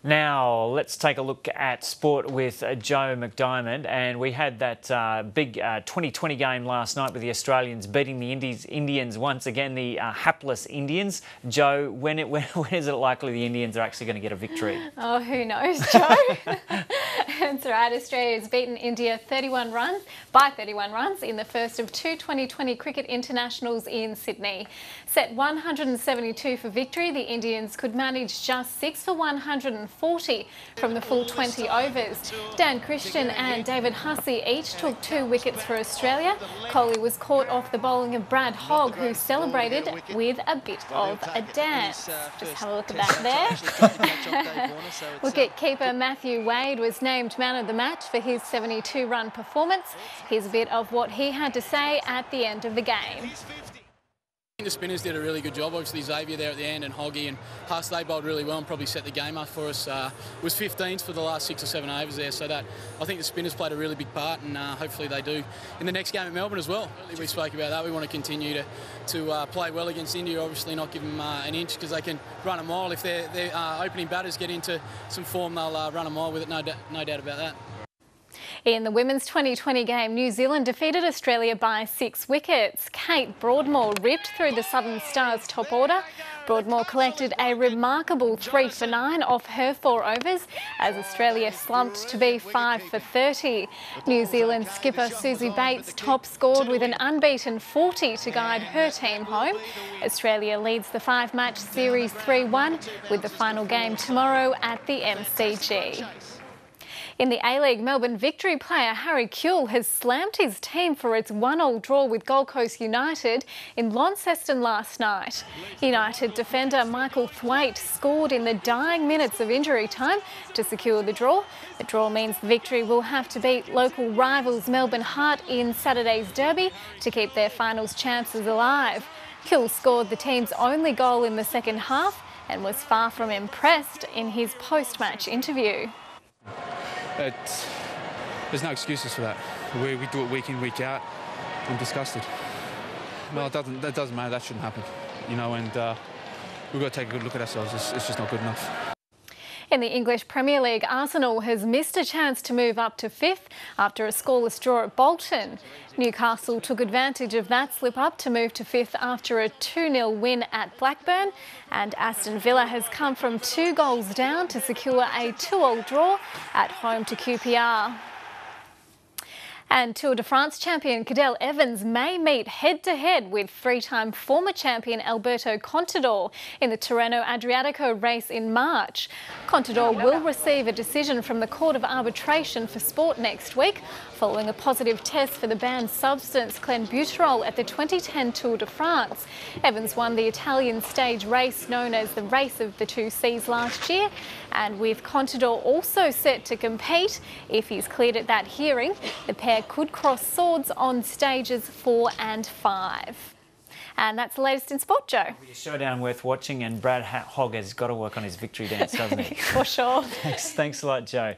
Now, let's take a look at sport with Joe McDiarmid. And we had that big 2020 game last night with the Australians beating the Indians once again, the hapless Indians. Joe, when is it likely the Indians are actually going to get a victory? Oh, who knows, Joe? That's right. Australia has beaten India by 31 runs in the first of two 2020 cricket internationals in Sydney. Set 172 for victory, the Indians could manage just 6 for 140 from the full 20 overs. Dan Christian and David Hussey each took 2 wickets for Australia. Kohli was caught off the bowling of Brad Hogg, who celebrated with a bit of a dance. Just have a look at that there. Wicket-keeper Matthew Wade was named man of the match for his 72-run performance. Here's a bit of what he had to say at the end of the game. The spinners did a really good job. Obviously Xavier there at the end and Hoggy and Huss, they bowled really well and probably set the game up for us. It was 15s for the last 6 or 7 overs there, so that I think the spinners played a really big part, and hopefully they do in the next game at Melbourne as well. We spoke about that. We want to continue to play well against India, obviously not give them an inch, because they can run a mile. If their opening batters get into some form, they'll run a mile with it, no doubt about that. In the women's 2020 game, New Zealand defeated Australia by 6 wickets. Kate Broadmoor ripped through the Southern Stars' top order. Broadmoor collected a remarkable 3 for 9 off her 4 overs as Australia slumped to be 5 for 30. New Zealand skipper Suzie Bates top scored with an unbeaten 40 to guide her team home. Australia leads the 5-match series 3-1 with the final game tomorrow at the MCG. In the A-League, Melbourne Victory player Harry Kewell has slammed his team for its 1-1 draw with Gold Coast United in Launceston last night. United defender Michael Thwaite scored in the dying minutes of injury time to secure the draw. The draw means Victory will have to beat local rivals Melbourne Heart in Saturday's derby to keep their finals chances alive. Kewell scored the team's only goal in the second half and was far from impressed in his post-match interview. There's no excuses for that. We do it week in, week out. I'm disgusted. Well, that doesn't matter. That shouldn't happen, you know. And we've got to take a good look at ourselves. It's just not good enough. In the English Premier League, Arsenal has missed a chance to move up to 5th after a scoreless draw at Bolton. Newcastle took advantage of that slip-up to move to 5th after a 2-0 win at Blackburn. And Aston Villa has come from 2 goals down to secure a 2-2 draw at home to QPR. And Tour de France champion Cadel Evans may meet head-to-head with 3-time former champion Alberto Contador in the Tirreno-Adriatico race in March. Contador will receive a decision from the Court of Arbitration for Sport next week, following a positive test for the banned substance clenbuterol at the 2010 Tour de France. Evans won the Italian stage race known as the Race of the Two Seas last year, and with Contador also set to compete, if he's cleared at that hearing, the pair could cross swords on stages 4 and 5. And that's the latest in sport, Joe. A showdown worth watching, and Brad Hogg has got to work on his victory dance, doesn't he? For sure. Thanks a lot, Joe.